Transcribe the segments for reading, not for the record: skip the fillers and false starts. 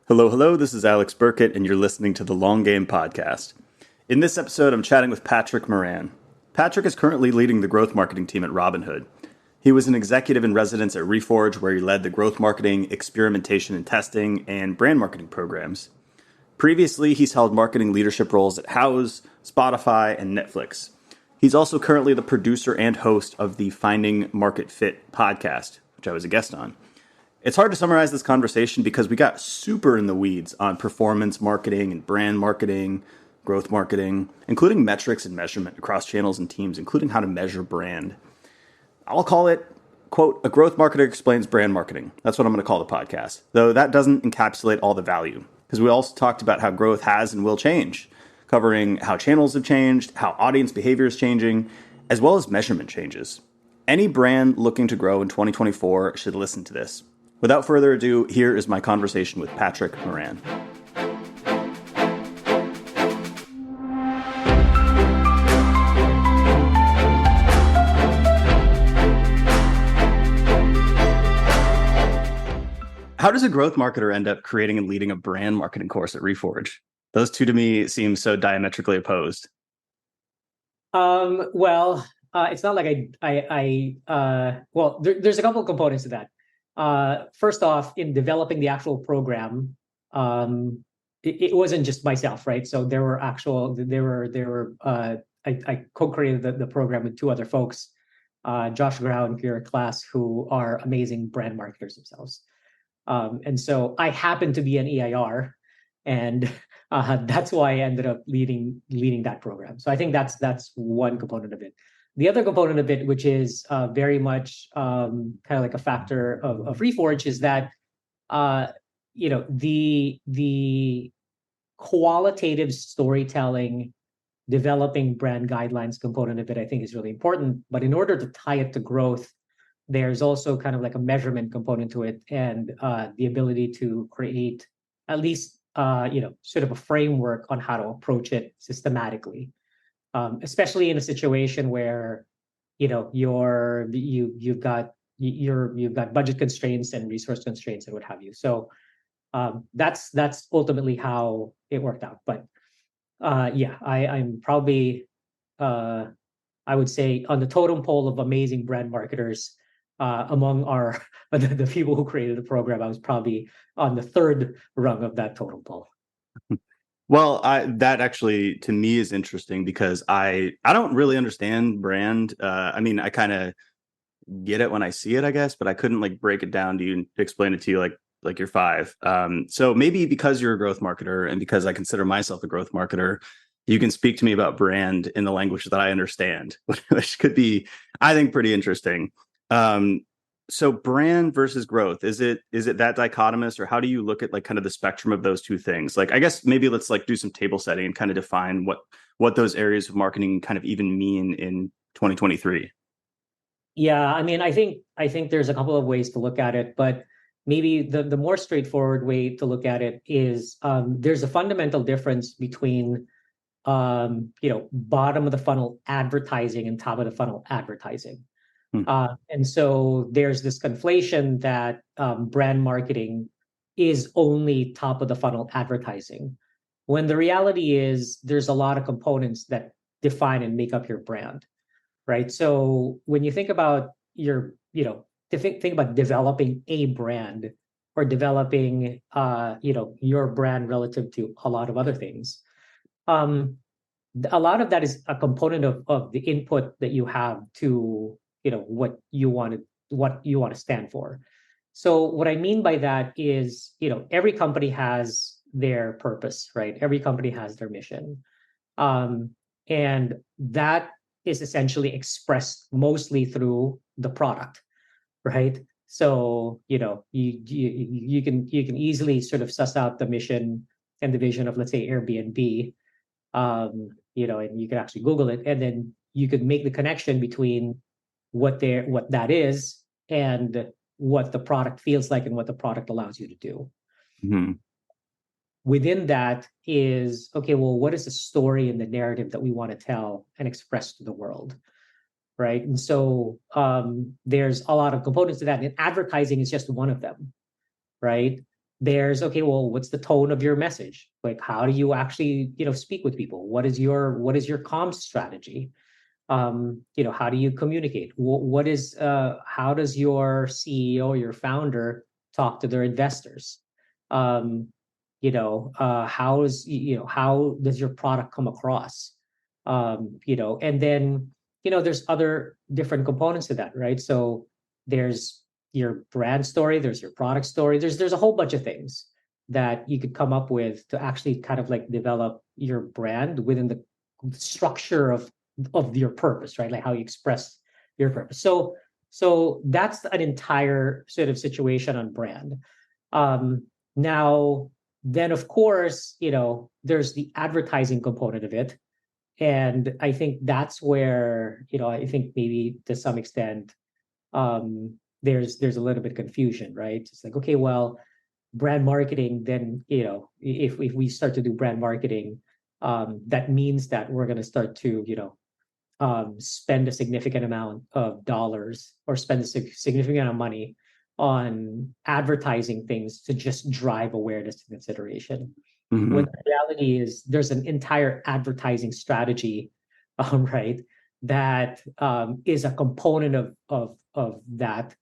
Hello, hello, this is Alex Burkett, and you're listening to the Long Game Podcast. In this episode, I'm chatting with Patrick Moran. Patrick is currently leading the growth marketing team at Robinhood. He was an executive in residence at Reforge, where he led the growth marketing, experimentation and testing, and brand marketing programs. Previously, he's held marketing leadership roles at Houzz, Spotify, and Netflix. He's also currently the producer and host of the Finding Market Fit podcast, which I was a guest on. It's hard to summarize this conversation because we got super in the weeds on performance marketing and brand marketing, growth marketing, including metrics and measurement across channels and teams, including how to measure brand. I'll call it, quote, a growth marketer explains brand marketing. That's what I'm going to call the podcast, though that doesn't encapsulate all the value, because we also talked about how growth has and will change, covering how channels have changed, how audience behavior is changing, as well as measurement changes. Any brand looking to grow in 2024 should listen to this. Without further ado, here is my conversation with Patrick Moran. How does a growth marketer end up creating and leading a brand marketing course at Reforge? Those two to me seem so diametrically opposed. It's not like there's a couple of components to that. First off, in developing the actual program, it wasn't just myself, right? So I co-created the program with two other folks, Josh Grau and Pierre Class, who are amazing brand marketers themselves. And so I happened to be an EIR, and that's why I ended up leading that program. So I think that's one component of it. The other component of it, which is very much kind of like a factor of Reforge, is that the qualitative storytelling, developing brand guidelines component of it, I think is really important. But in order to tie it to growth, there's also kind of like a measurement component to it, and the ability to create at least sort of a framework on how to approach it systematically. Especially in a situation where you've got budget constraints and resource constraints and what have you. So that's ultimately how it worked out. But I'm probably I would say on the totem pole of amazing brand marketers among the people who created the program. I was probably on the third rung of that totem pole. Well, that actually to me is interesting because I don't really understand brand. I kind of get it when I see it, I guess, but I couldn't like break it down to you and explain it to you like you're five. So maybe because you're a growth marketer and because I consider myself a growth marketer, you can speak to me about brand in the language that I understand, which could be, I think, pretty interesting. So brand versus growth, is it that dichotomous, or how do you look at like kind of the spectrum of those two things? Like, I guess maybe let's like do some table setting and kind of define what those areas of marketing kind of even mean in 2023. Yeah, I think there's a couple of ways to look at it, but maybe the more straightforward way to look at it is there's a fundamental difference between bottom of the funnel advertising and top of the funnel advertising. And so there's this conflation that brand marketing is only top of the funnel advertising, when the reality is there's a lot of components that define and make up your brand, right? So when you think about think about developing a brand or developing your brand relative to a lot of other things, a lot of that is a component of the input that you have to what you want to stand for. So what I mean by that is, every company has their purpose, right? Every company has their mission, and that is essentially expressed mostly through the product, right? So you can easily sort of suss out the mission and the vision of, let's say, Airbnb, and you can actually Google it, and then you could make the connection between what that is and what the product feels like and what the product allows you to do. Mm-hmm. Within that is, okay, well, what is the story and the narrative that we want to tell and express to the world, right? And so there's a lot of components to that, and advertising is just one of them, right? There's, okay, well, what's the tone of your message? Like, how do you actually, speak with people? What is your comms strategy? How do you communicate? How does your CEO, your founder, talk to their investors? How does your product come across? And then, there's other different components to that, right? So there's your brand story, there's your product story, there's a whole bunch of things that you could come up with to actually kind of like develop your brand within the structure of your purpose, right? Like how you express your purpose. So that's an entire sort of situation on brand. Now, then of course, there's the advertising component of it. And I think that's where, I think maybe to some extent, there's a little bit of confusion, right? It's like, okay, well, brand marketing, then, if we start to do brand marketing, that means that we're going to start to, spend a significant amount of dollars or spend a significant amount of money on advertising things to just drive awareness and consideration. Mm-hmm. When the reality is there's an entire advertising strategy, right, that is a component of that,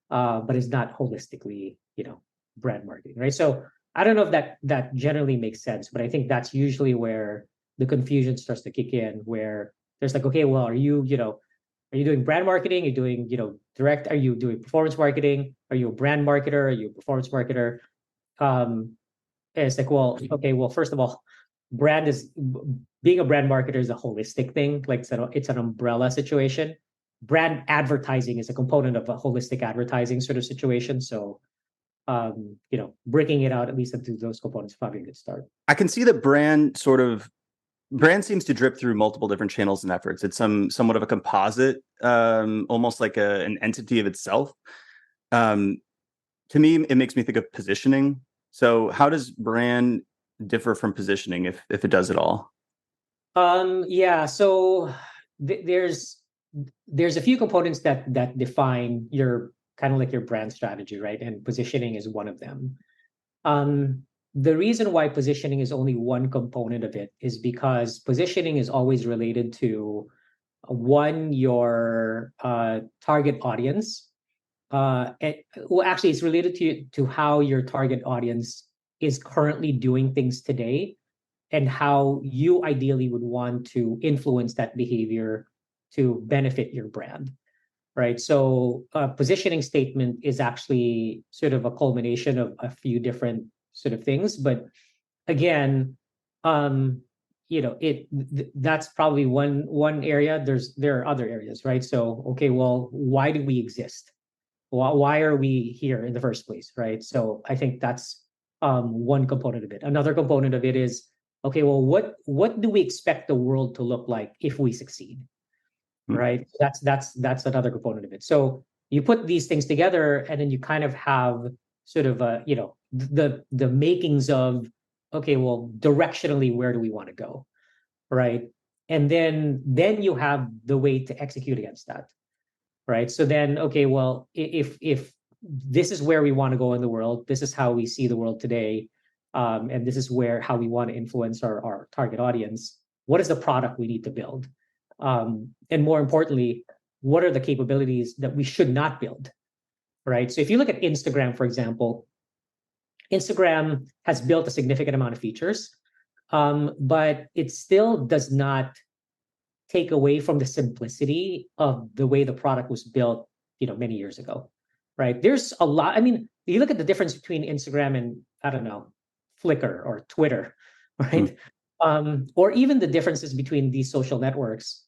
but is not holistically, brand marketing, right? So I don't know if that generally makes sense, but I think that's usually where the confusion starts to kick in, where there's like, okay, well, are you doing brand marketing? Are you doing, direct? Are you doing performance marketing? Are you a brand marketer? Are you a performance marketer? And it's like, well, okay, well, first of all, being a brand marketer is a holistic thing. Like it's an umbrella situation. Brand advertising is a component of a holistic advertising sort of situation. So, breaking it out at least into those components is probably a good start. I can see that brand seems to drip through multiple different channels and efforts. It's somewhat of a composite, almost like an entity of itself. To me, it makes me think of positioning. So how does brand differ from positioning, if it does at all? Yeah. So there's a few components that define your kind of like your brand strategy, right? And positioning is one of them. The reason why positioning is only one component of it is because positioning is always related to one, your target audience. Actually, it's related to how your target audience is currently doing things today, and how you ideally would want to influence that behavior to benefit your brand, right? So a positioning statement is actually sort of a culmination of a few different sort of things. But again, that's probably one area. There are other areas, right? So, okay, well, why do we exist? Why are we here in the first place, right? So I think that's one component of it. Another component of it is, okay, well, what do we expect the world to look like if we succeed, right? That's another component of it. So you put these things together, and then you kind of have sort of the makings of, okay, well, directionally, where do we want to go, right? And then you have the way to execute against that, right? So then, okay, well, if this is where we want to go in the world, this is how we see the world today, and this is how we want to influence our target audience. What is the product we need to build? And more importantly, what are the capabilities that we should not build, right? So if you look at Instagram, for example, Instagram has built a significant amount of features, but it still does not take away from the simplicity of the way the product was built, many years ago, right? There's a lot. I mean, you look at the difference between Instagram and, I don't know, Flickr or Twitter, right? Or even the differences between these social networks.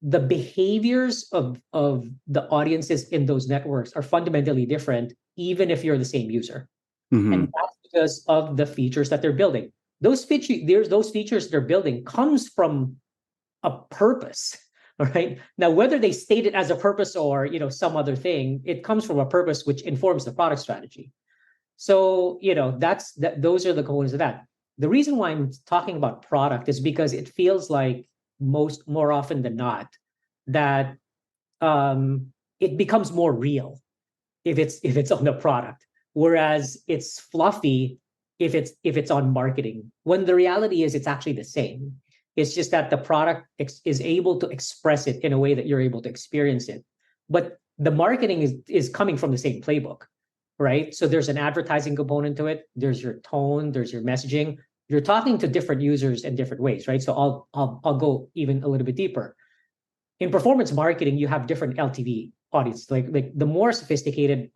The behaviors of the audiences in those networks are fundamentally different, even if you're the same user. And that's because of the features that they're building. Those features they're building comes from a purpose, right? Now, whether they state it as a purpose or some other thing, it comes from a purpose which informs the product strategy. So those are the components of that. The reason why I'm talking about product is because it feels like more often than not that it becomes more real if it's on the product. whereas it's fluffy if it's on marketing, when the reality is it's actually the same. It's just that the product is able to express it in a way that you're able to experience it. But the marketing is coming from the same playbook, right? So there's an advertising component to it. There's your tone, there's your messaging. You're talking to different users in different ways, right? So I'll go even a little bit deeper. In performance marketing, you have different LTV audience. Like the more sophisticated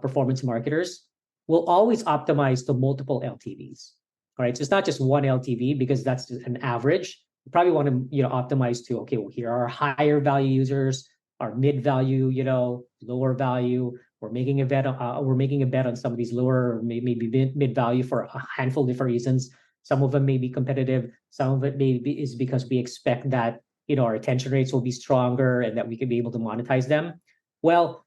performance marketers will always optimize to multiple LTVs. All right, so it's not just one LTV because that's an average. You probably want to optimize to, okay, well, here are higher value users, our mid value, lower value. We're making a bet on some of these lower or maybe mid value for a handful of different reasons. Some of them may be competitive. Some of it is because we expect that our retention rates will be stronger and that we can be able to monetize them. Well,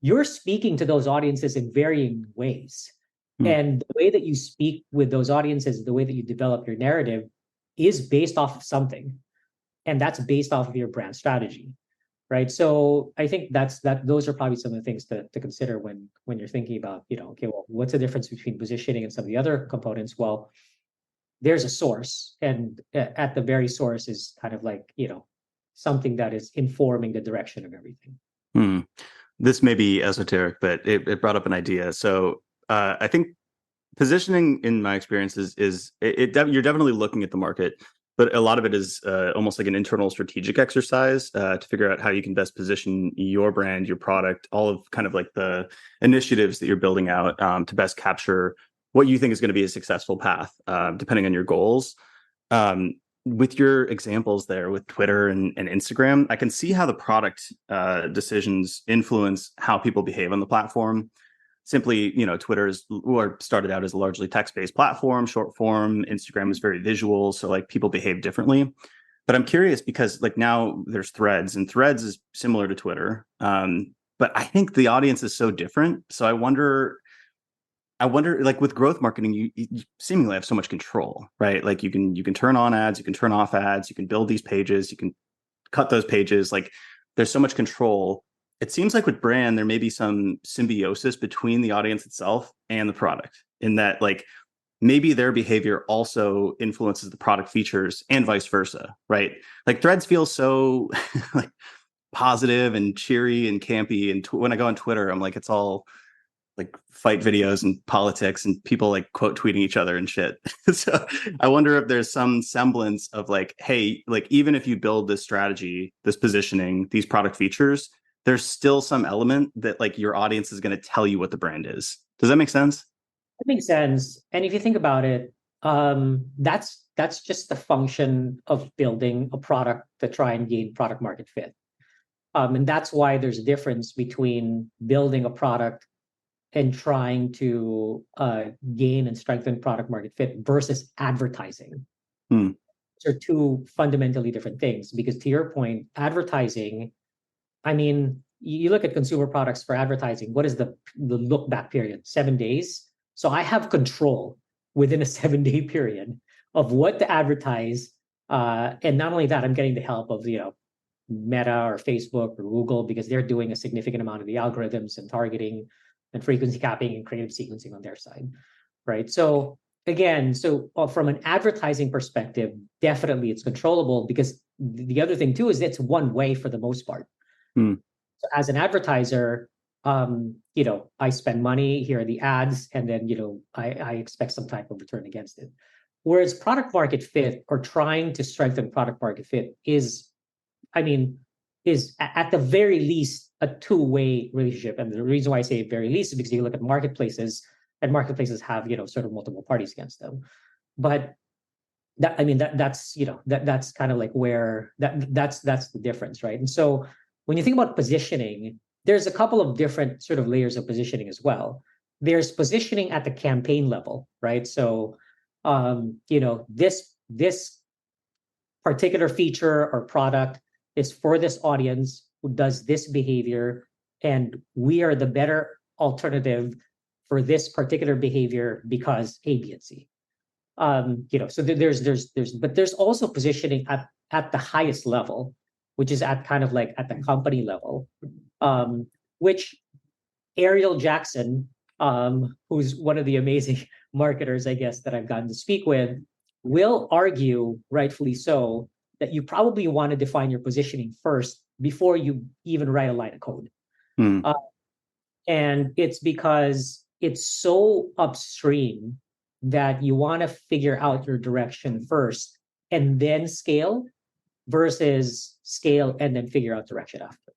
you're speaking to those audiences in varying ways. And the way that you speak with those audiences, the way that you develop your narrative is based off of something. And that's based off of your brand strategy, right? So I think those are probably some of the things to consider when you're thinking about, okay, well, what's the difference between positioning and some of the other components? Well, there's a source, and at the very source is kind of like, something that is informing the direction of everything. This may be esoteric, but it brought up an idea. So I think positioning, in my experience, is you're definitely looking at the market, but a lot of it is almost like an internal strategic exercise to figure out how you can best position your brand, your product, all of kind of like the initiatives that you're building out to best capture what you think is going to be a successful path, depending on your goals. With your examples there with Twitter and Instagram, I can see how the product decisions influence how people behave on the platform. Simply, Twitter started out as a largely text-based platform, short form. Instagram is very visual, so like people behave differently. But I'm curious because like now there's Threads, and Threads is similar to Twitter, but I think the audience is so different. So I wonder, like with growth marketing, you seemingly have so much control, right? Like you can turn on ads, you can turn off ads, you can build these pages, you can cut those pages. Like there's so much control. It seems like with brand, there may be some symbiosis between the audience itself and the product, in that like maybe their behavior also influences the product features and vice versa, right? Like Threads feels so like positive and cheery and campy. And when I go on Twitter, I'm like, it's all like fight videos and politics and people like quote tweeting each other and shit. So I wonder if there's some semblance of like, hey, like even if you build this strategy, this positioning, these product features, there's still some element that like your audience is going to tell you what the brand is. Does that make sense? It makes sense. And if you think about it, that's just the function of building a product to try and gain product market fit. And that's why there's a difference between building a product and trying to gain and strengthen product market fit versus advertising. Those are two fundamentally different things, because to your point, advertising, I mean, you look at consumer products for advertising, what is the look back period? 7 days. So I have control within a 7-day period of what to advertise. And not only that, I'm getting the help of, Meta or Facebook or Google, because they're doing a significant amount of the algorithms and targeting and frequency capping and creative sequencing on their side, right? So again, from an advertising perspective, definitely it's controllable, because the other thing too is it's one way for the most part. So as an advertiser, I spend money, here are the ads, and then, I expect some type of return against it. Whereas product market fit, or trying to strengthen product market fit, is at the very least a two-way relationship. And the reason why I say very least is because you look at marketplaces, and marketplaces have, sort of multiple parties against them. But that's kind of like where that's the difference, right? And so when you think about positioning, there's a couple of different sort of layers of positioning as well. There's positioning at the campaign level, right? So, this particular feature or product is for this audience who does this behavior, and we are the better alternative for this particular behavior because A, B, and C. So but there's also positioning at the highest level, which is at kind of like at the company level, which Ariel Jackson who's one of the amazing marketers, I guess, that I've gotten to speak with, will argue, rightfully so, that you probably want to define your positioning first before you even write a line of code. Hmm. And it's because it's so upstream that you want to figure out your direction first and then scale versus scale and then figure out direction after.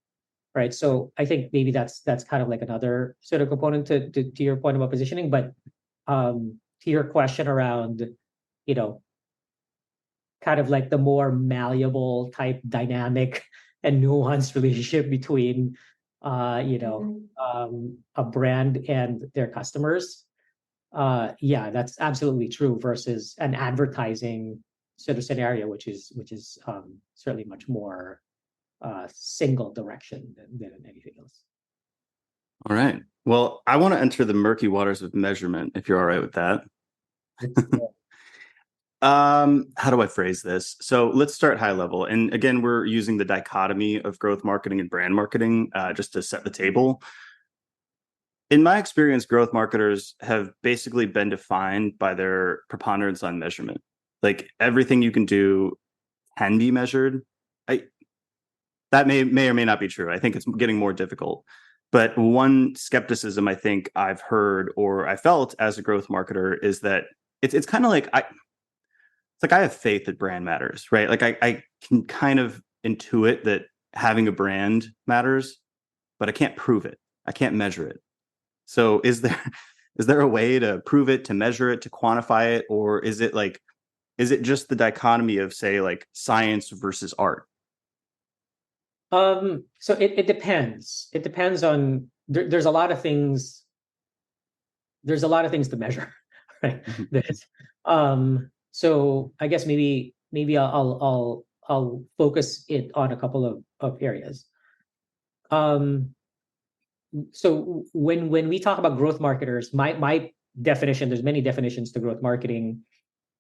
Right. So I think maybe that's kind of like another sort of component to your point about positioning. But to your question around, you know, kind of like the more malleable type dynamic and nuanced relationship between a brand and their customers. Yeah, that's absolutely true versus an advertising sort of scenario, which is certainly much more single direction than anything else. All right. Well, I want to enter the murky waters of measurement, if you're all right with that. How do I phrase this? So let's start high level. And again, we're using the dichotomy of growth marketing and brand marketing just to set the table. In my experience, growth marketers have basically been defined by their preponderance on measurement. Like everything you can do can be measured. That may or may not be true. I think it's getting more difficult. But one skepticism I think I've heard or I felt as a growth marketer is that it's kind of like it's like I have faith that brand matters, right? Like I can kind of intuit that having a brand matters, but I can't prove it. I can't measure it. So is there a way to prove it, to measure it, to quantify it, or is it just the dichotomy of, say, like science versus art? So it depends. It depends on there's a lot of things. There's a lot of things to measure, right? So I guess maybe I'll focus it on a couple of areas. So when we talk about growth marketers, my definition, there's many definitions to growth marketing,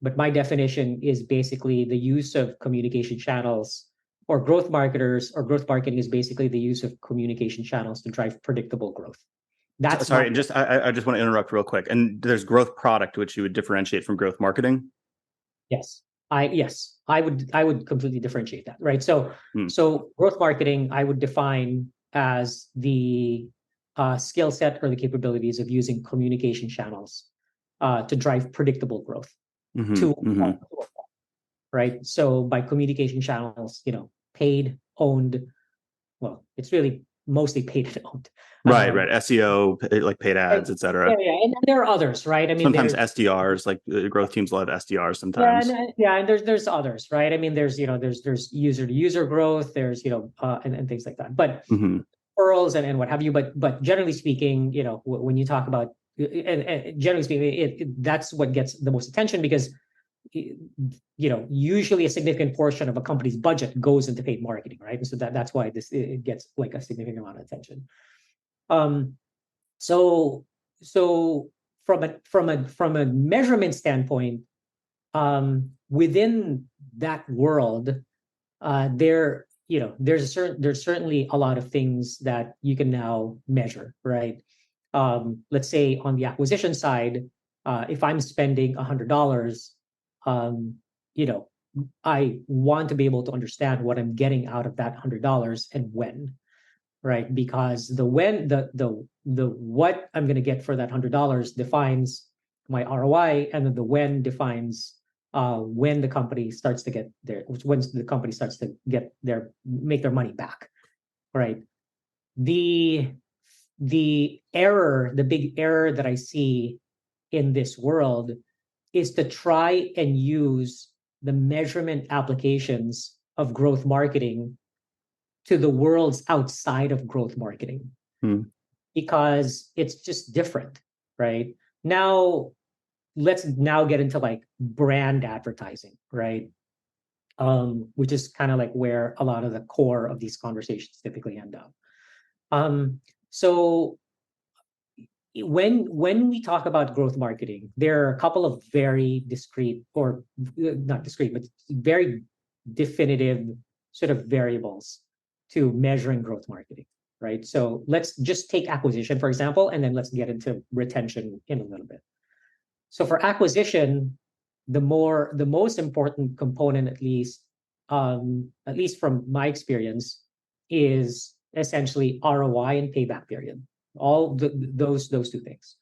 but my definition is basically the use of communication channels, or growth marketers or growth marketing is basically the use of communication channels to drive predictable growth. That's Sorry, not, just I just want to interrupt real quick. And there's growth product, which you would differentiate from growth marketing. yes. I would completely differentiate that, right? So growth marketing I would define as the skill set or the capabilities of using communication channels to drive predictable growth. Right? So by communication channels, paid, owned, well, it's really mostly paid and owned. Right. SEO, like paid ads, etc. Yeah, and there are others, right? I mean, sometimes SDRs, like the growth teams will have SDRs sometimes. And there's others, right? I mean, there's user to user growth, there's and things like that. But referrals and what have you. But generally speaking, when you talk about and generally speaking, that's what gets the most attention because usually a significant portion of a company's budget goes into paid marketing, right? And so that's why it gets like a significant amount of attention. So from a measurement standpoint, within that world, there's certainly a lot of things that you can now measure, right? Let's say on the acquisition side, if I'm spending $100, I want to be able to understand what I'm getting out of that $100 and when, right? Because the what I'm going to get for that $100 defines my ROI, and then the when defines when the company starts to get make their money back, right? The big error that I see in this world is to try and use the measurement applications of growth marketing to the worlds outside of growth marketing, because it's just different, right? Now, let's get into like brand advertising, right? Which is kind of like where a lot of the core of these conversations typically end up. So when we talk about growth marketing, there are a couple of very discrete, or not discrete, but very definitive sort of variables to measuring growth marketing. right? So let's just take acquisition, for example, and then let's get into retention in a little bit. So for acquisition, the most important component, at least from my experience, is essentially ROI and payback period. All those two things,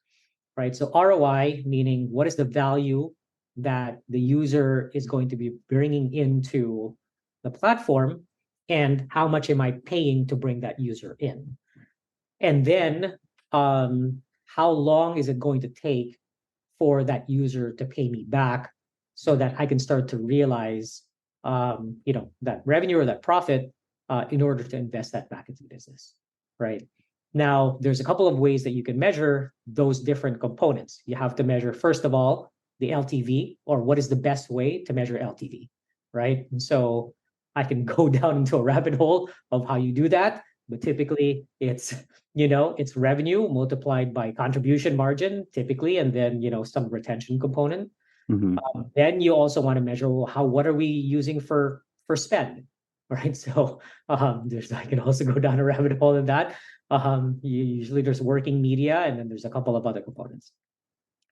right? So ROI, meaning what is the value that the user is going to be bringing into the platform, and how much am I paying to bring that user in? And then how long is it going to take for that user to pay me back, so that I can start to realize that revenue or that profit in order to invest that back into the business, right? Now, there's a couple of ways that you can measure those different components. You have to measure, first of all, the LTV, or what is the best way to measure LTV, right? And so I can go down into a rabbit hole of how you do that, but typically it's revenue multiplied by contribution margin, typically, and then some retention component. Mm-hmm. Then you also want to measure, well, what are we using for spend, right? So I can also go down a rabbit hole in that. Usually there's working media, and then there's a couple of other components.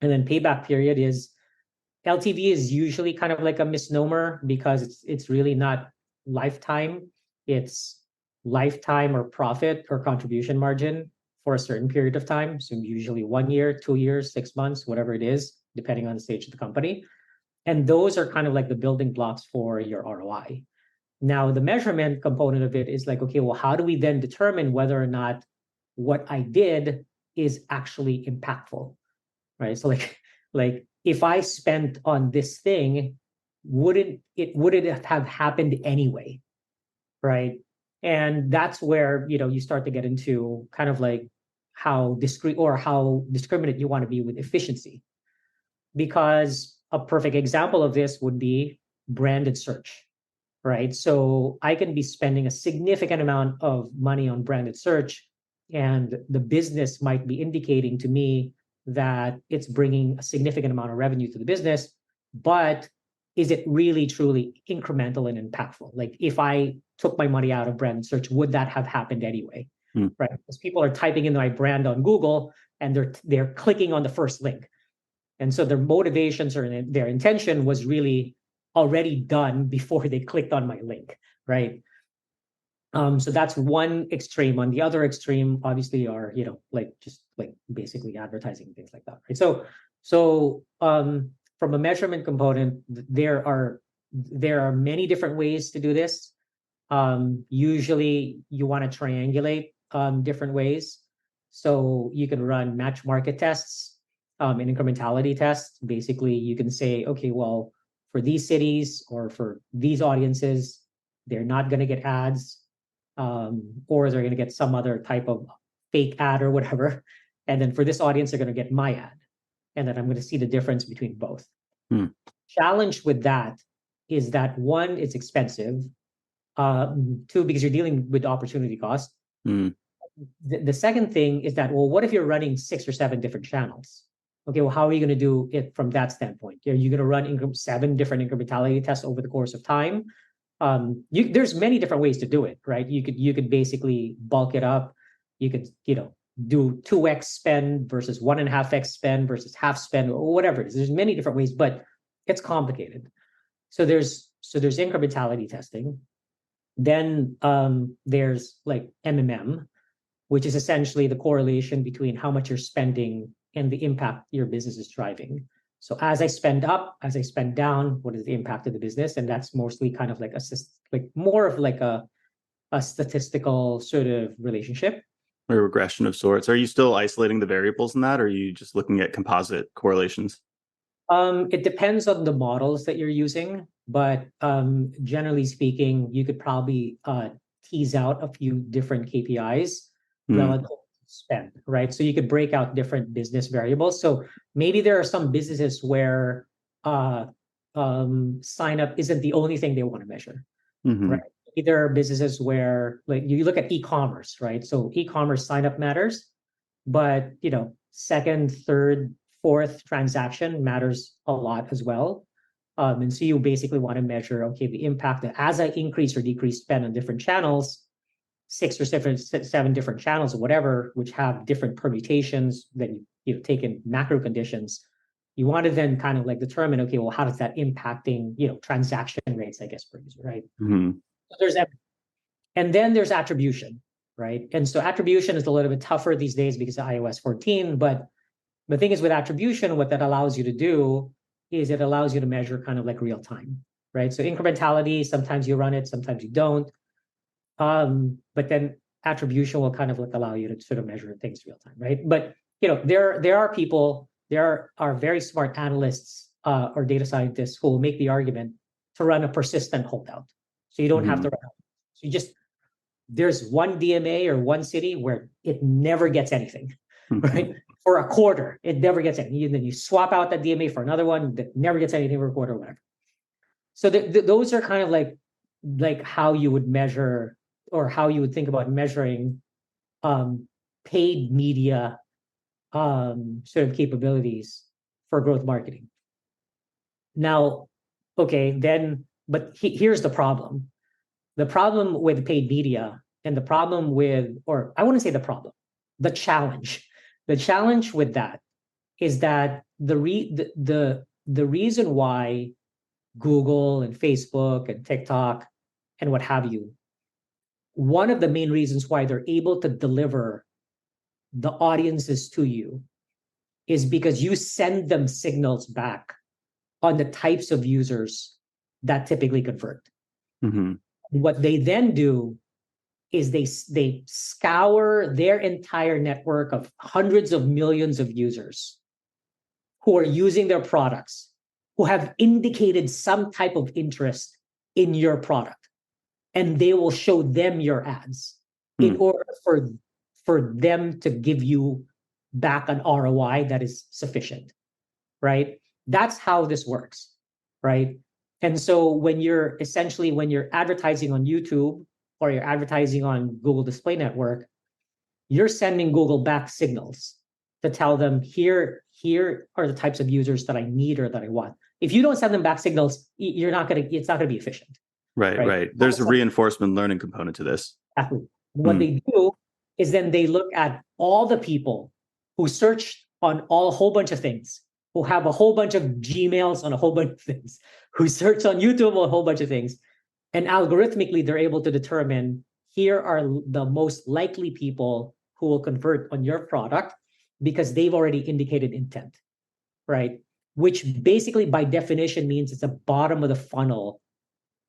And then payback period is, LTV is usually kind of like a misnomer, because it's really not lifetime. It's lifetime or profit or contribution margin for a certain period of time. So usually 1 year, 2 years, 6 months, whatever it is, depending on the stage of the company. And those are kind of like the building blocks for your ROI. Now, the measurement component of it is like, okay, well, how do we then determine whether or not what I did is actually impactful, right? So like if I spent on this thing, would it have happened anyway, right? And that's where you start to get into kind of like how discrete or how discriminate you want to be with efficiency. Because a perfect example of this would be branded search, right? So I can be spending a significant amount of money on branded search, and the business might be indicating to me that it's bringing a significant amount of revenue to the business, but is it really truly incremental and impactful? Like, if I took my money out of brand search, would that have happened anyway? Right? Because people are typing in my brand on Google, and they're clicking on the first link. And so their motivations or their intention was really already done before they clicked on my link, right? So that's one extreme. On the other extreme, obviously, are just basically advertising and things like that, right? So from a measurement component, there are many different ways to do this. Usually, you want to triangulate different ways. So you can run match market tests, and incrementality tests. Basically, you can say, okay, well, for these cities or for these audiences, they're not going to get ads. Or they're going to get some other type of fake ad or whatever. And then for this audience, they're going to get my ad. And then I'm going to see the difference between both. Challenge with that is that, one, it's expensive. Two, because you're dealing with opportunity cost. The second thing is that, well, what if you're running 6 or 7 different channels? Okay, well, how are you going to do it from that standpoint? Are you going to run 7 different incrementality tests over the course of time? There's many different ways to do it, right? You could basically bulk it up. You could do 2x spend versus 1.5x spend versus half spend, or whatever it is. There's many different ways, but it's complicated. So there's incrementality testing. Then there's like MMM, which is essentially the correlation between how much you're spending and the impact your business is driving. So as I spend up, as I spend down, what is the impact of the business? And that's mostly kind of like more of like a statistical sort of relationship. A regression of sorts. Are you still isolating the variables in that, or are you just looking at composite correlations? It depends on the models that you're using, but generally speaking, you could probably tease out a few different KPIs relative to spend, right? So you could break out different business variables. So maybe there are some businesses where sign up isn't the only thing they want to measure, right? There are businesses where, like, you look at e-commerce, right? So e-commerce sign up matters, but second, third, fourth transaction matters a lot as well. And so you basically want to measure, okay, the impact that as I increase or decrease spend on different channels, 6 or 7 different channels or whatever, which have different permutations, then you take in macro conditions. You want to then kind of like determine, okay, well, how does that impacting, transaction rates, I guess, per user, right? Mm-hmm. So there's that. And then there's attribution, right? And so attribution is a little bit tougher these days because of iOS 14. But the thing is, with attribution, what that allows you to do is it allows you to measure kind of like real time, right? So incrementality, sometimes you run it, sometimes you don't. But then attribution will kind of like allow you to sort of measure things real time, right? But there are people, there are very smart analysts or data scientists who will make the argument to run a persistent holdout. So you don't have to run. So there's one DMA or one city where it never gets anything, right? For a quarter, it never gets anything. Then you swap out that DMA for another one that never gets anything for a quarter, whatever. So those are kind of like how you would measure, or how you would think about measuring paid media sort of capabilities for growth marketing. Now, okay, then, but here's the problem. The problem with paid media, and the problem with, or I wouldn't say the problem, the challenge. The challenge with that is that the reason why Google and Facebook and TikTok and what have you, one of the main reasons why they're able to deliver the audiences to you is because you send them signals back on the types of users that typically convert. Mm-hmm. What they then do is they scour their entire network of hundreds of millions of users who are using their products, who have indicated some type of interest in your product, and they will show them your ads in order for them to give you back an ROI that is sufficient, right? That's how this works, right? And so when you're advertising on YouTube or you're advertising on Google Display Network, you're sending Google back signals to tell them, here are the types of users that I need or that I want. If you don't send them back signals, it's not going to be efficient. Right. There's a reinforcement learning component to this. Exactly. What they do is then they look at all the people who search on a whole bunch of things, who have a whole bunch of Gmails on a whole bunch of things, who search on YouTube on a whole bunch of things. And algorithmically, they're able to determine, here are the most likely people who will convert on your product because they've already indicated intent, right? Which basically by definition means it's a bottom of the funnel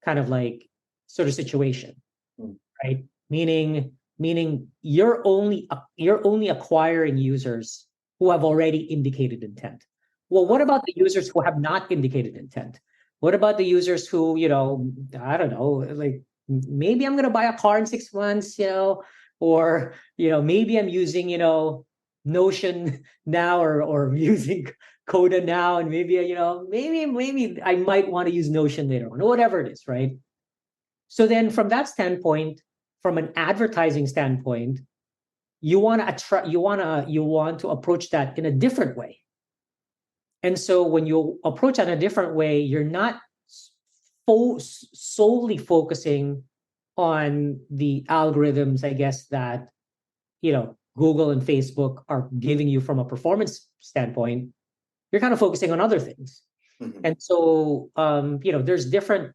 kind of like sort of situation, right? Meaning you're only acquiring users who have already indicated intent. Well, what about the users who have not indicated intent? What about the users who, I don't know, like maybe I'm going to buy a car in 6 months, or, maybe I'm using, Notion now or using Coda now. And maybe, maybe I might want to use Notion later on or whatever it is, right? So then from that standpoint, from an advertising standpoint, you want to approach that in a different way. And so when you approach that in a different way, you're not solely focusing on the algorithms, I guess, that Google and Facebook are giving you from a performance standpoint. You're kind of focusing on other things. Mm-hmm. And so there's different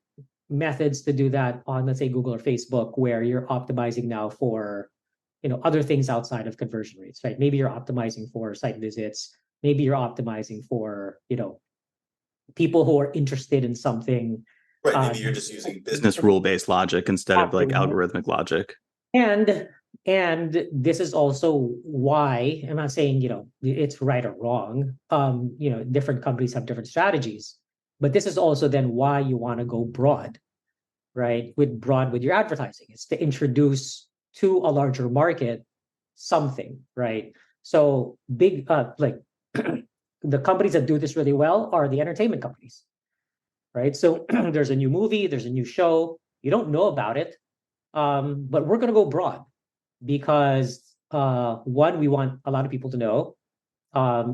methods to do that on, let's say, Google or Facebook, where you're optimizing now for other things outside of conversion rates, right? Maybe you're optimizing for site visits. Maybe you're optimizing for, people who are interested in something. Right. Maybe you're just using business rule-based logic instead of like algorithmic logic. And this is also why, I'm not saying, it's right or wrong. Different companies have different strategies, but this is also then why you want to go broad, right? With your advertising. It's to introduce to a larger market something, right? So big, the companies that do this really well are the entertainment companies, right? So there's a new movie, there's a new show, you don't know about it, but we're going to go broad because one, we want a lot of people to know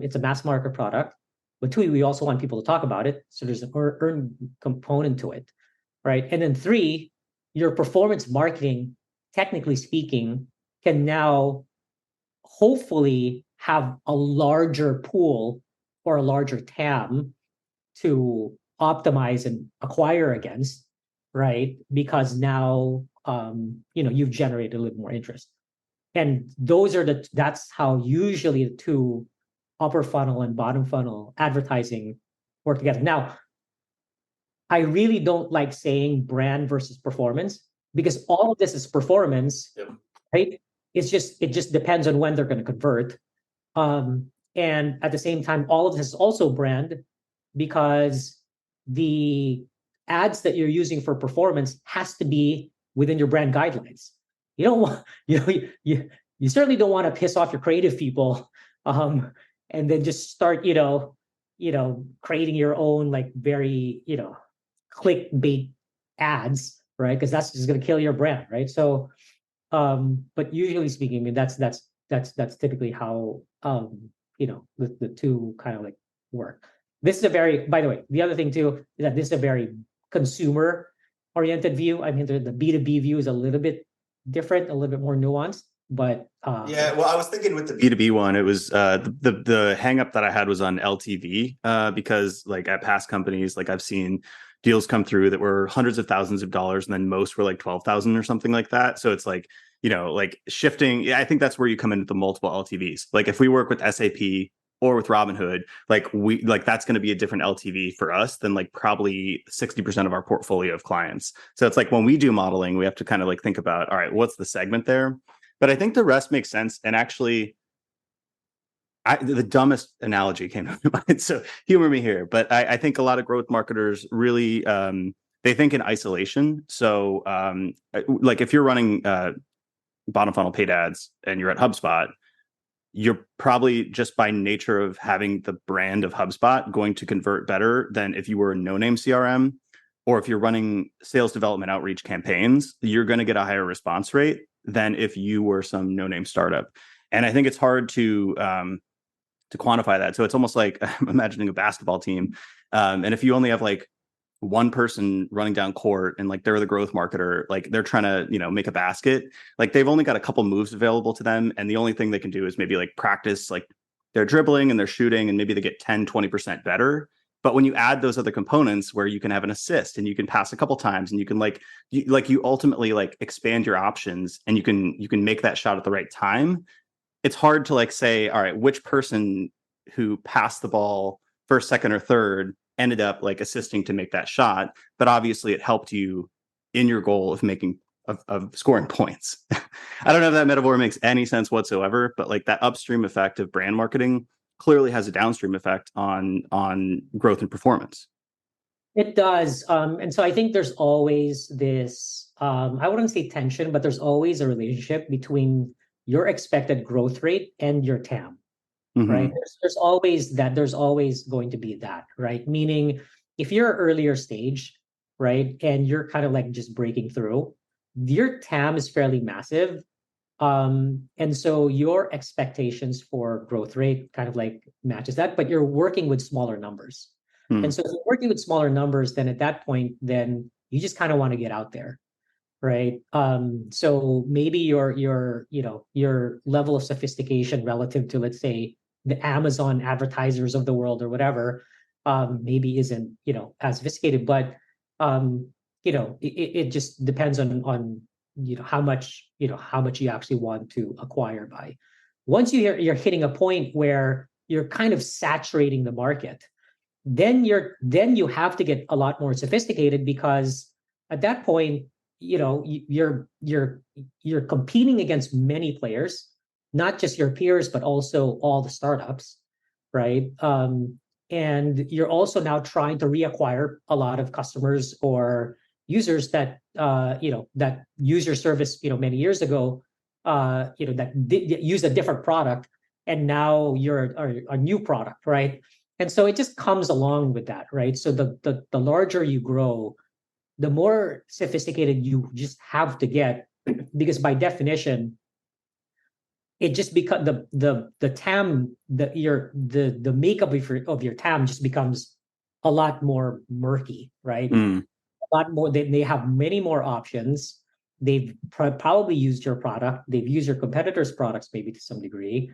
it's a mass market product, but two, we also want people to talk about it. So there's an earned component to it, right? And then three, your performance marketing technically speaking, can now hopefully have a larger pool or a larger TAM to optimize and acquire against, right? Because now you've generated a little more interest. And that's how usually the two, upper funnel and bottom funnel advertising, work together. Now, I really don't like saying brand versus performance, because all of this is performance. Yep. Right? It just depends on when they're going to convert. And at the same time, all of this is also brand, because the ads that you're using for performance has to be within your brand guidelines. You don't want, you certainly don't want to piss off your creative people, and then just start, creating your own like very, clickbait ads, right? Because that's just going to kill your brand, right? So, but usually speaking, I mean, that's typically how the two kind of like work. This is a very, by the way, the other thing too is that this is a very consumer oriented view. I mean, the B2B view is a little bit different, a little bit more nuanced, but yeah. Well, I was thinking with the B2B one, it was the hang up that I had was on LTV, because like at past companies, like I've seen deals come through that were hundreds of thousands of dollars, and then most were like 12,000 or something like that. So it's like, like shifting. Yeah, I think that's where you come into the multiple LTVs. Like if we work with SAP or with Robinhood, like that's going to be a different LTV for us than like probably 60% of our portfolio of clients. So it's like when we do modeling, we have to kind of like think about, all right, what's the segment there? But I think the rest makes sense. And actually, the dumbest analogy came to mind, so humor me here. But I think a lot of growth marketers really they think in isolation. So like if you're running bottom funnel paid ads and you're at HubSpot, you're probably just by nature of having the brand of HubSpot going to convert better than if you were a no-name CRM, or if you're running sales development outreach campaigns, you're going to get a higher response rate than if you were some no-name startup. And I think it's hard to quantify that. So it's almost like I'm imagining a basketball team. And if you only have like one person running down court and like they're the growth marketer, like they're trying to, make a basket, like they've only got a couple moves available to them. And the only thing they can do is maybe like practice like their dribbling and their shooting, and maybe they get 10, 20% better. But when you add those other components where you can have an assist and you can pass a couple times and you can you ultimately like expand your options, and you can make that shot at the right time. It's hard to like say, all right, which person who passed the ball first, second, or third ended up like assisting to make that shot. But obviously it helped you in your goal of scoring points. I don't know if that metaphor makes any sense whatsoever, but like that upstream effect of brand marketing clearly has a downstream effect on growth and performance. It does. And so I think there's always this, I wouldn't say tension, but there's always a relationship between your expected growth rate and your TAM. Mm-hmm. Right? There's always going to be that, right? Meaning if you're earlier stage, right, and you're kind of like just breaking through, your TAM is fairly massive. And so your expectations for growth rate kind of like matches that, but you're working with smaller numbers. And so if you're working with smaller numbers, then at that point, then you just kind of want to get out there. Right. So maybe your level of sophistication relative to, let's say, the Amazon advertisers of the world or whatever, maybe isn't, as sophisticated, but it just depends on how much you actually want to acquire by. Once you're hitting a point where you're kind of saturating the market, then you have to get a lot more sophisticated, because at that point, you're competing against many players, not just your peers, but also all the startups, right? And you're also now trying to reacquire a lot of customers or users that that use your service many years ago, that use a different product, and now you're a new product, right? And so it just comes along with that, right? So the larger you grow, the more sophisticated you just have to get, because by definition, it just becomes the TAM, the makeup of your TAM just becomes a lot more murky, right? A lot more. They have many more options. they've probably used your product, they've used your competitors' products maybe to some degree.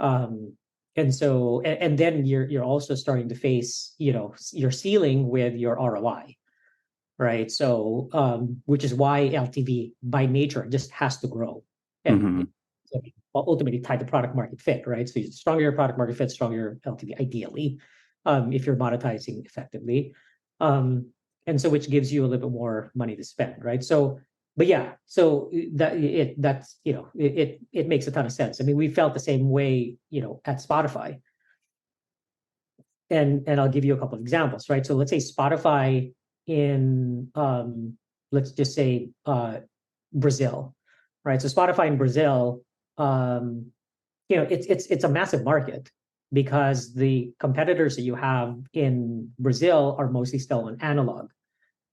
And so, and then you're also starting to face, your ceiling with your ROI, right? So, which is why LTV by nature just has to grow, and ultimately tie the product market fit, right? So, stronger your product market fit, stronger LTV, ideally, if you're monetizing effectively, and so which gives you a little bit more money to spend, right? So, but yeah, so that's it makes a ton of sense. I mean, we felt the same way, at Spotify, and I'll give you a couple of examples, right? So let's say Spotify in let's just say Brazil, right? So Spotify in Brazil, it's a massive market because the competitors that you have in Brazil are mostly still on analog.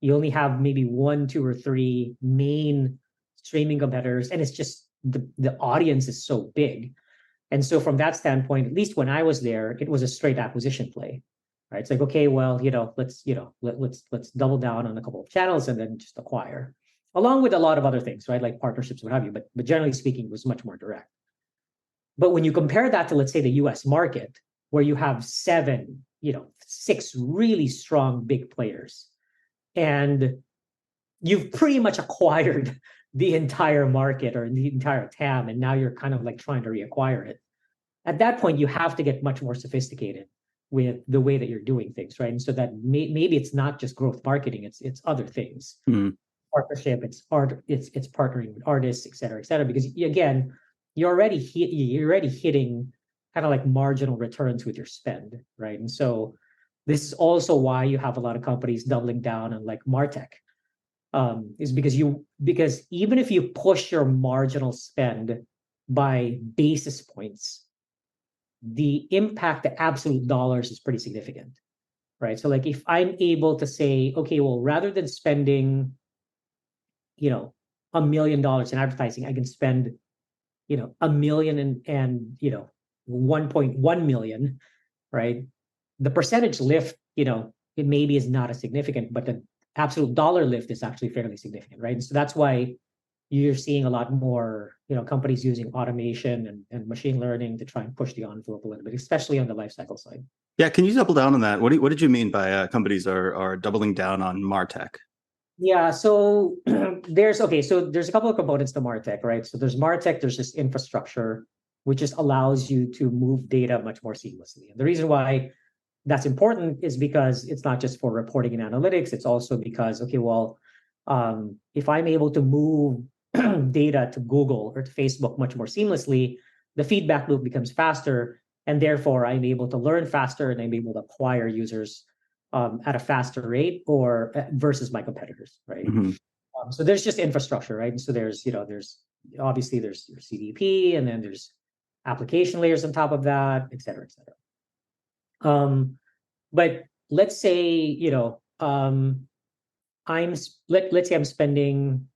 You only have maybe 1, 2, or 3 main streaming competitors, and it's just the audience is so big. And so from that standpoint, at least when I was there, it was a straight acquisition play, right? It's like, okay, well, let's double down on a couple of channels and then just acquire, along with a lot of other things, right? Like partnerships, what have you. But generally speaking, it was much more direct. But when you compare that to, let's say, the US market, where you have 7, 6 really strong big players, and you've pretty much acquired the entire market or the entire TAM, and now you're kind of like trying to reacquire it. At that point, you have to get much more sophisticated with the way that you're doing things, right? And so that maybe it's not just growth marketing; it's other things, partnership, it's art, it's partnering with artists, et cetera, et cetera. Because again, you're already hitting kind of like marginal returns with your spend, right? And so this is also why you have a lot of companies doubling down on like MarTech, is because even if you push your marginal spend by basis points, the impact, the absolute dollars, is pretty significant, right? So like if I'm able to say, okay, well, rather than spending, $1 million in advertising, I can spend, $1 million and 1.1 million, right? The percentage lift, it maybe is not as significant, but the absolute dollar lift is actually fairly significant, right? And so that's why you're seeing a lot more, companies using automation and machine learning to try and push the envelope a little bit, especially on the lifecycle side. Yeah, can you double down on that? What did you mean by companies are doubling down on MarTech? Yeah, so there's a couple of components to MarTech, right? So there's MarTech, there's just infrastructure, which just allows you to move data much more seamlessly. And the reason why that's important is because it's not just for reporting and analytics. It's also because, okay, well, if I'm able to move data to Google or to Facebook much more seamlessly, the feedback loop becomes faster, and therefore I'm able to learn faster and I'm able to acquire users at a faster rate or versus my competitors, right? So there's just infrastructure, right? And so there's obviously there's your CDP, and then there's application layers on top of that, et cetera, et cetera. But let's say, let's say I'm spending,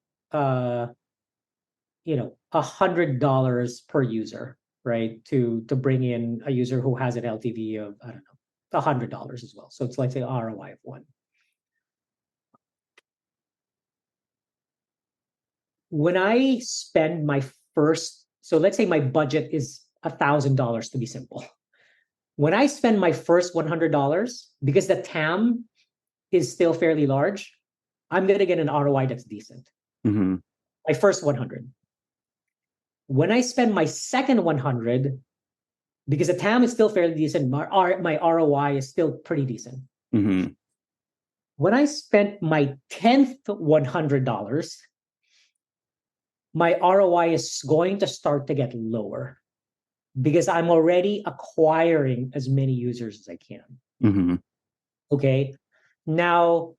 $100 per user, right? To bring in a user who has an LTV of, I don't know, $100 as well. So it's like, say, ROI of 1. When I spend my first, so let's say my budget is $1,000 to be simple. When I spend my first $100, because the TAM is still fairly large, I'm going to get an ROI that's decent. My first 100. When I spend my second 100, because the TAM is still fairly decent, my ROI is still pretty decent. When I spent my 10th $100, my ROI is going to start to get lower because I'm already acquiring as many users as I can. Okay. Now,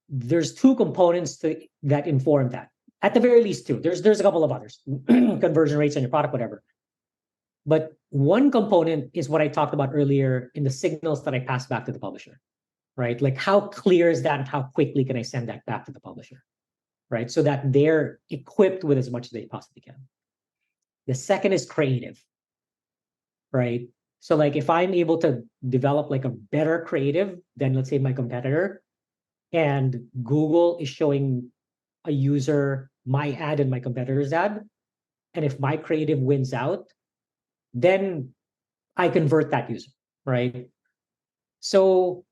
there's 2 components that inform that. At the very least 2. There's a couple of others, conversion rates on your product, whatever. But one component is what I talked about earlier in the signals that I pass back to the publisher, right? Like how clear is that and how quickly can I send that back to the publisher, right? So that they're equipped with as much as they possibly can. The second is creative, right? So like if I'm able to develop like a better creative than, let's say, my competitor, and Google is showing a user, my ad and my competitor's ad. And if my creative wins out, then I convert that user, right? So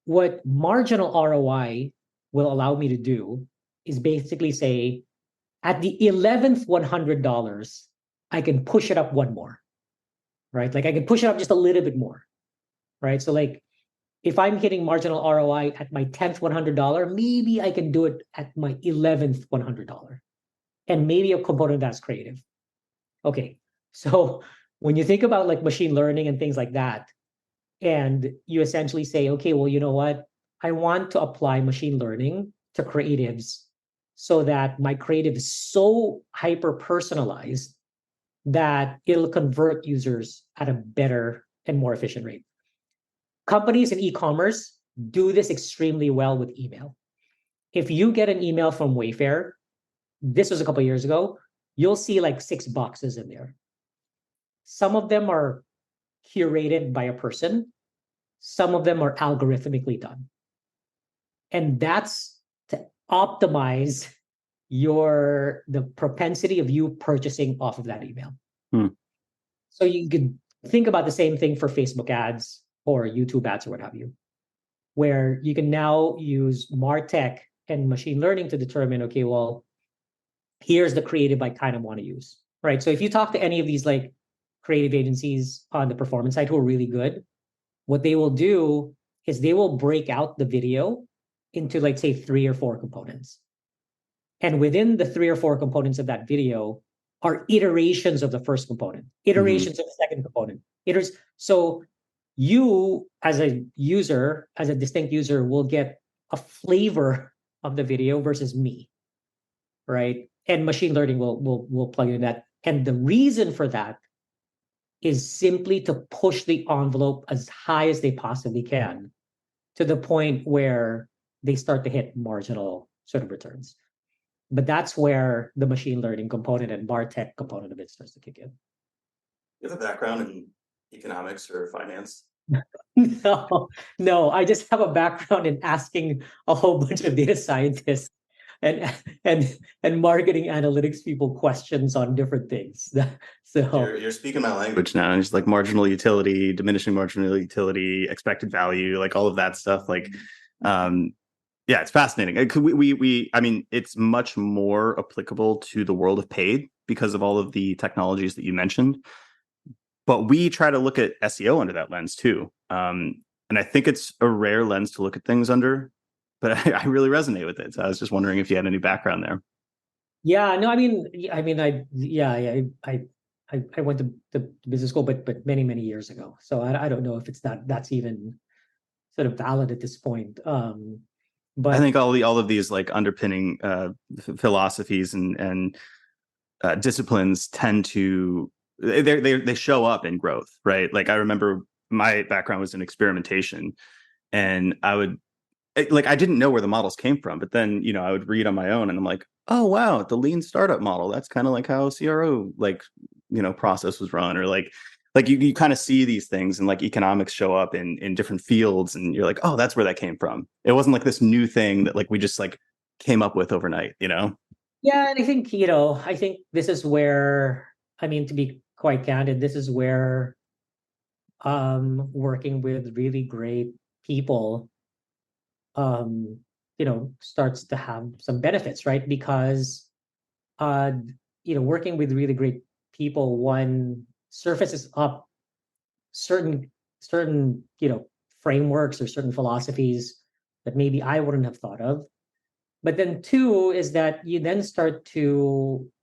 what marginal ROI will allow me to do is basically say, at the 11th $100, I can push it up one more, right? Like I can push it up just a little bit more, right? So like if I'm hitting marginal ROI at my 10th $100, maybe I can do it at my 11th $100. And maybe a component that's creative. Okay, so when you think about like machine learning and things like that, and you essentially say, okay, well, you know what? I want to apply machine learning to creatives so that my creative is so hyper personalized that it'll convert users at a better and more efficient rate. Companies in e-commerce do this extremely well with email. If you get an email from Wayfair, this was a couple of years ago, you'll see like 6 boxes in there. Some of them are curated by a person. Some of them are algorithmically done. And that's to optimize the propensity of you purchasing off of that email. So you could think about the same thing for Facebook ads or YouTube ads or what have you, where you can now use MarTech and machine learning to determine, okay, well, here's the creative I kind of want to use, right? So if you talk to any of these like creative agencies on the performance side who are really good, what they will do is they will break out the video into like, say, 3 or 4 components. And within the 3 or 4 components of that video are iterations of the first component, iterations of the second component. So you as a user, as a distinct user, will get a flavor of the video versus me, right? And machine learning will plug in that. And the reason for that is simply to push the envelope as high as they possibly can to the point where they start to hit marginal sort of returns. But that's where the machine learning component and MarTech component of it starts to kick in. You have a background in economics or finance? No, I just have a background in asking a whole bunch of data scientists and marketing analytics people questions on different things. So you're speaking my language now. And it's like marginal utility, diminishing marginal utility, expected value, like all of that stuff. Like, yeah, it's fascinating. I mean, it's much more applicable to the world of paid because of all of the technologies that you mentioned. But we try to look at SEO under that lens too. And I think it's a rare lens to look at things under, but I really resonate with it. So I was just wondering if you had any background there. Yeah, no, I went to business school, but many years ago. So I don't know if that's even sort of valid at this point. But I think all of these like underpinning philosophies and disciplines tend to they show up in growth, right? Like I remember my background was in experimentation, and I didn't know where the models came from, but then I would read on my own, and I'm like, oh wow, the lean startup model. That's kind of like how CRO process was run, or like you kind of see these things, and like economics show up in different fields, and you're like, oh, that's where that came from. It wasn't like this new thing that like we just like came up with overnight, Yeah, and I think this is where, I mean, to be quite candid, this is where working with really great people starts to have some benefits, right? Because working with really great people, one surfaces up certain frameworks or certain philosophies that maybe I wouldn't have thought of. But then two is that you then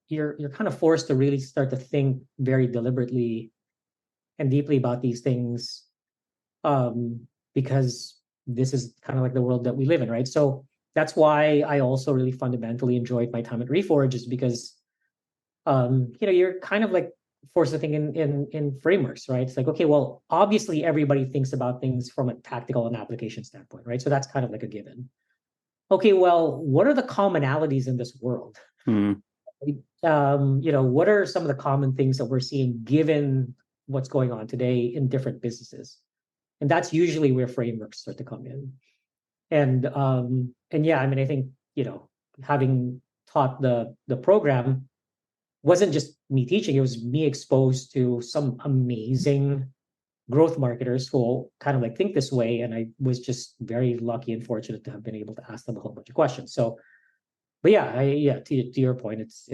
you're kind of forced to really start to think very deliberately and deeply about these things, because this is kind of like the world that we live in, right? So that's why I also really fundamentally enjoyed my time at Reforge, is because you're kind of like forced to think in frameworks, right? It's like, okay, well, obviously everybody thinks about things from a tactical and application standpoint, right? So that's kind of like a given. Okay, well, what are the commonalities in this world? What are some of the common things that we're seeing given what's going on today in different businesses? And that's usually where frameworks start to come in. And yeah, I mean, I think, having taught the program, wasn't just me teaching, it was me exposed to some amazing growth marketers who kind of like think this way. And I was just very lucky and fortunate to have been able to ask them a whole bunch of questions. So, but yeah, to your point, it's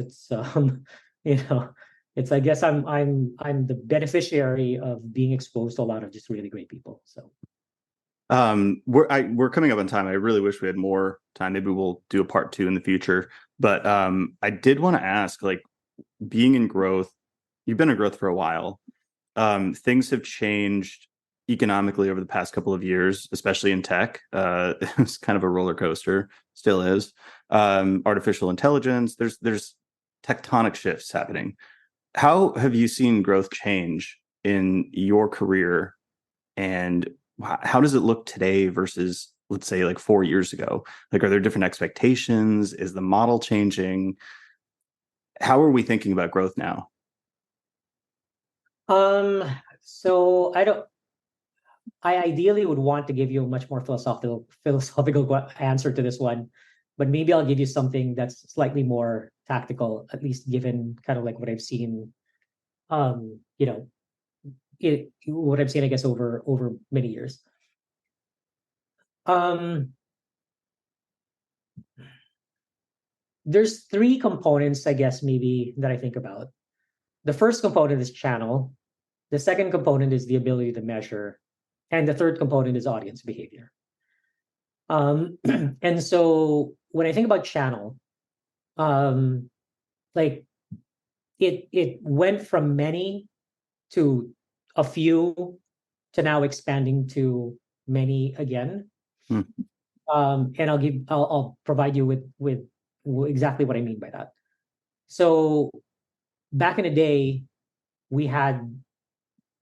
you know, it's, I guess I'm the beneficiary of being exposed to a lot of just really great people. So we're coming up on time. I really wish we had more time. Maybe we'll do a part 2 in the future. But I did want to ask, like, being in growth, you've been in growth for a while. Things have changed economically over the past couple of years, especially in tech. It's kind of a roller coaster, still is. Artificial intelligence, there's tectonic shifts happening. How have you seen growth change in your career, and how does it look today versus, let's say, like 4 years ago? Like, are there different expectations? Is the model changing? How are we thinking about growth now? So I ideally would want to give you a much more philosophical answer to this one, but maybe I'll give you something that's slightly more tactical, at least given kind of like what I've seen, you know, what I've seen, I guess, over many years. There's 3 components, I guess, maybe that I think about. The first component is channel. The second component is the ability to measure. And the third component is audience behavior. And so when I think about channel, like it went from many to a few to now expanding to many again. And I'll provide you with exactly what I mean by that. So back in the day, we had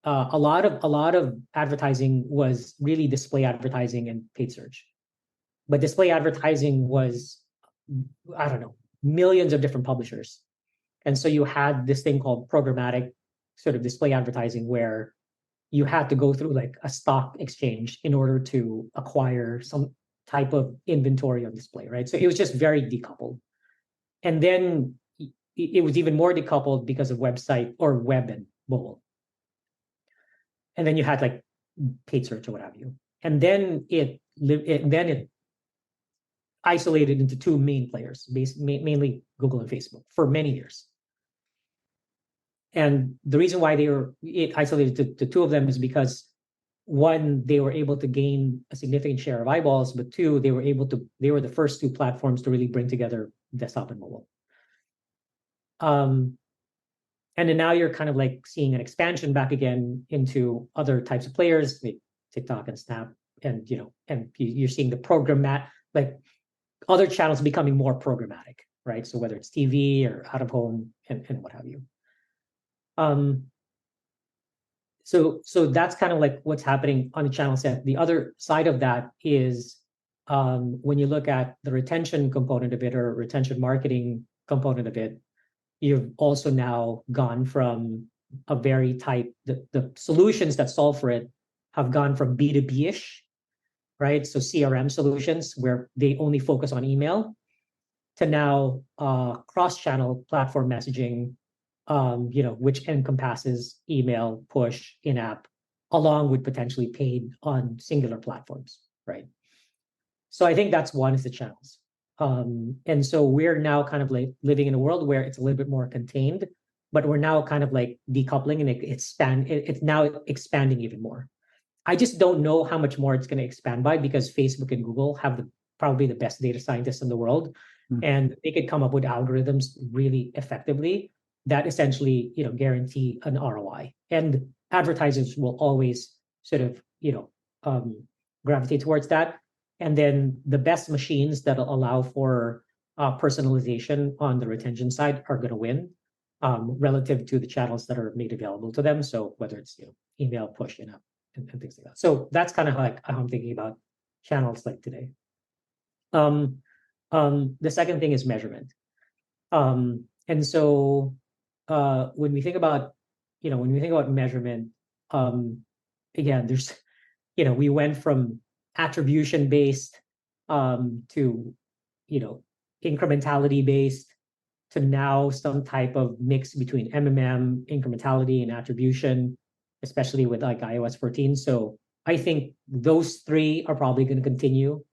a lot of advertising was really display advertising and paid search. But display advertising was, I don't know, millions of different publishers. And so you had this thing called programmatic sort of display advertising, where you had to go through like a stock exchange in order to acquire some type of inventory on display, right? So it was just very decoupled. And then it was even more decoupled because of website or web and mobile. And then you had like paid search or what have you. And then it isolated into 2 main players, mainly Google and Facebook, for many years. And the reason why it isolated to 2 of them is because, 1, they were able to gain a significant share of eyeballs, but 2, they were the first 2 platforms to really bring together desktop and mobile. And then now you're kind of like seeing an expansion back again into other types of players, like TikTok and Snap, and you're seeing the programmatic, like other channels becoming more programmatic, right? So whether it's TV or out of home and what have you. So that's kind of like what's happening on the channel set. The other side of that is when you look at the retention component of it, or retention marketing component of it, you've also now gone from a very tight, the solutions that solve for it have gone from B2B-ish, right? So CRM solutions where they only focus on email, to now cross-channel platform messaging, which encompasses email, push, in-app, along with potentially paid on singular platforms, right? So I think that's one, is the channels. And so we're now kind of like living in a world where it's a little bit more contained, but we're now kind of like decoupling, and it's now expanding even more. I just don't know how much more it's going to expand by, because Facebook and Google have probably the best data scientists in the world, and they could come up with algorithms really effectively that essentially, guarantee an ROI. And advertisers will always sort of, gravitate towards that. And then the best machines that allow for personalization on the retention side are going to win relative to the channels that are made available to them. So whether it's email, push, and things like that. So that's kind of like how I'm thinking about channels like today. The second thing is measurement. And so when we think about measurement, again, there's, we went from attribution based to, incrementality based to now some type of mix between MMM, incrementality, and attribution, especially with like iOS 14. So I think those three are probably going to continue,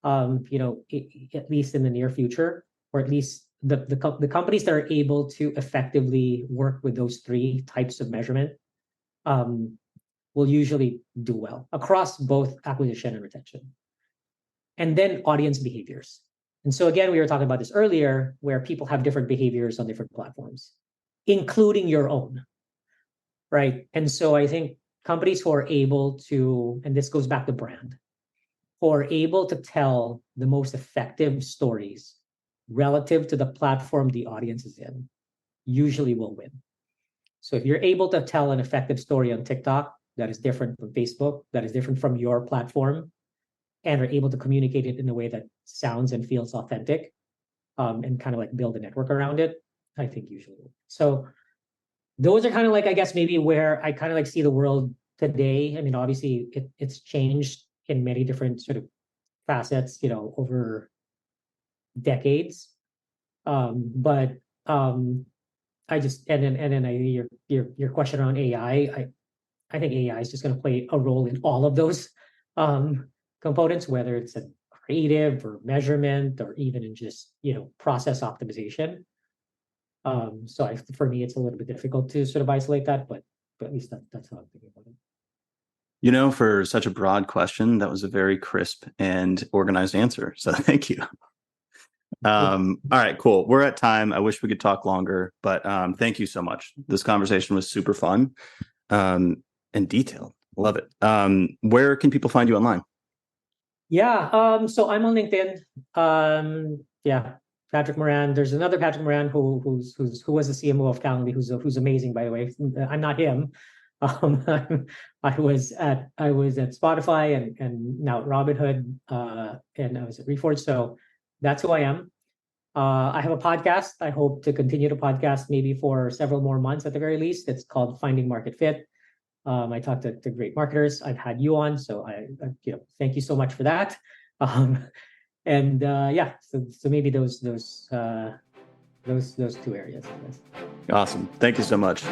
at least in the near future, or at least the companies that are able to effectively work with those three types of measurement will usually do well across both acquisition and retention. And then audience behaviors. And so again, we were talking about this earlier, where people have different behaviors on different platforms, including your own, right? And so I think companies who are able to, and this goes back to brand, who are able to tell the most effective stories relative to the platform the audience is in, usually will win. So if you're able to tell an effective story on TikTok that is different from Facebook, that is different from your platform, and are able to communicate it in a way that sounds and feels authentic, and kind of like build a network around it, I think usually. So those are kind of like, I guess, maybe where I kind of like see the world today. I mean, obviously it's changed in many different sort of facets, over decades. But I just, and then your question around AI, I think AI is just going to play a role in all of those components, whether it's a creative or measurement or even in just process optimization. So for me, it's a little bit difficult to sort of isolate that, but at least that's how I'm thinking about it. For such a broad question, that was a very crisp and organized answer. So thank you. All right, cool. We're at time. I wish we could talk longer, but thank you so much. This conversation was super fun and detailed. Love it. Where can people find you online? Yeah, so I'm on LinkedIn. Patrick Moran. There's another Patrick Moran who was the CMO of Calendly, who's amazing, by the way. I'm not him. I was at Spotify and now at Robinhood, and I was at Reforge. So that's who I am. I have a podcast. I hope to continue to podcast maybe for several more months at the very least. It's called Finding Market Fit. I talk to great marketers. I've had you on, so I thank you so much for that. So maybe those two areas, I guess. Awesome. Thank you so much.